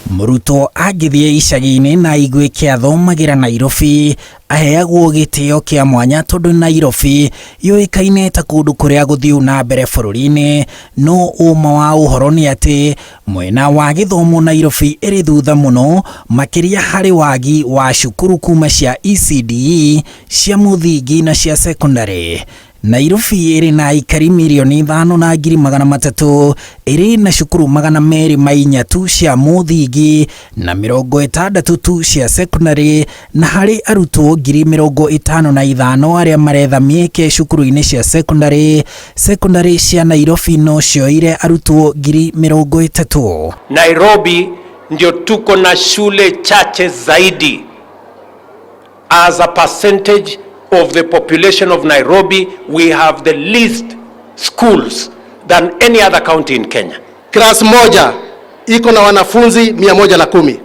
Arutwo agithie icagi-inĩ na igwe kĩathomagira Nairobi aheagwo gĩtĩo kĩa mwanya tondu Nairobi yoĩkaine ta kũndũ kũrĩa gũthiu na mbere bũrũri-inĩ, no ũma wa ũhoro nĩ atĩ mwena wa gĩthomo Nairobi ĩrĩ thutha mũno makĩria harĩ wagi wa cukuru kuma cia ECDE cia mũthingi na cia cekondarĩ. Nairobi ĩrĩ na aikari milioni 5,300, ĩrĩ na cukuru 204 tu cia mũthingi na 60 tu cia cekondarĩ, na harĩ arutwo 55,000 arĩa maretha mĩeke cukuru-inĩ cia cekondarĩ cia Nairobi no cioire arutwo 30,000. Nairobi ndio tuko na shule chache zaidi as a percentage of the population of Nairobi. We have the least schools than any other county in Kenya. Class moja iko na wanafunzi 110.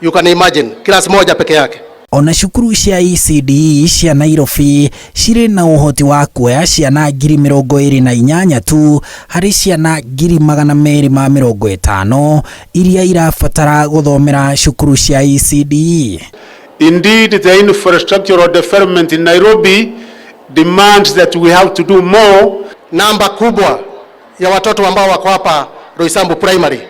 You can imagine, class moja peke yake. Ona cukuru cia ECDE cia Nairobi cirĩ na ũhoti wa kuoya ciana 28,000 tu harĩ ciana 250,000 iria irabatara gũthomera cukuru cia ECDE. Indeed, the infrastructural development in Nairobi demands that we have to do more. Namba kubwa ya watoto ambao wako hapa Roysambu Primary.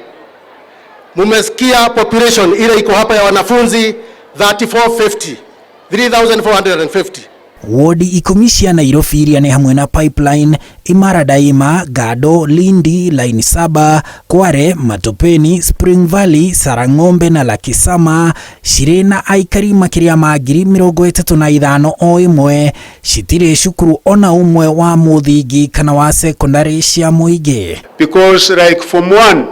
Mumesikia population ile iko hapa ya wanafunzi 3,450. Wodi 10 cia Nairobi iria nĩ hamwe na Pipeline, Imara Daima, Gado, Lindi, Line 7, Kware, Matopeni, Spring Valley, Sarang'ombe na Lakisama cirĩ na aikari makĩria ma 35,000 o imwe, citirĩ cukuru ona ũmwe wa mũthingi kana wa cekondarĩ cia mũingĩ. Because like Form 1,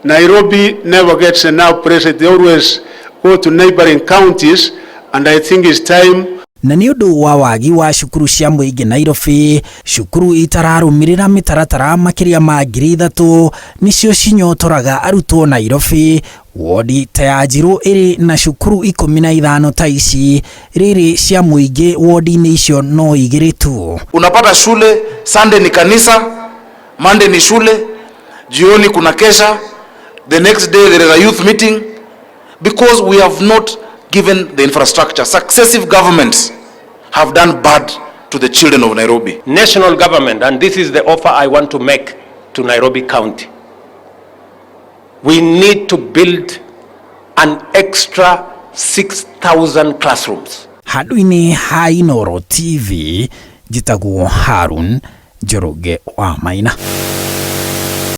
Nairobi never gets enough pressure. They always go to neighboring counties, and I think it's time. Na nĩ ũndũ wa wagi wa cukuru cia mũingĩ Nairobi, cukuru itararũmĩrĩra mĩtaratara makĩria ma 3,000 nĩcio cinyotoraga arutwo Nairobi. Wodi ta ya Njirũ ĩrĩ na cukuru 15 ta ici, rĩrĩ cia mũingĩ wodi-inĩ icio no 2 tu. Unapata shule, Sunday ni kanisa, Monday ni shule, jioni kuna kesha, the next day there is a youth meeting, because we have not given the infrastructure. Successive governments have done bad to the children of Nairobi. National government, and this is the offer I want to make to Nairobi County. We need to build an extra 6,000 classrooms. Handũ-inĩ ha Inooro TV, njĩtagwo Harun Njoroge wa Maina.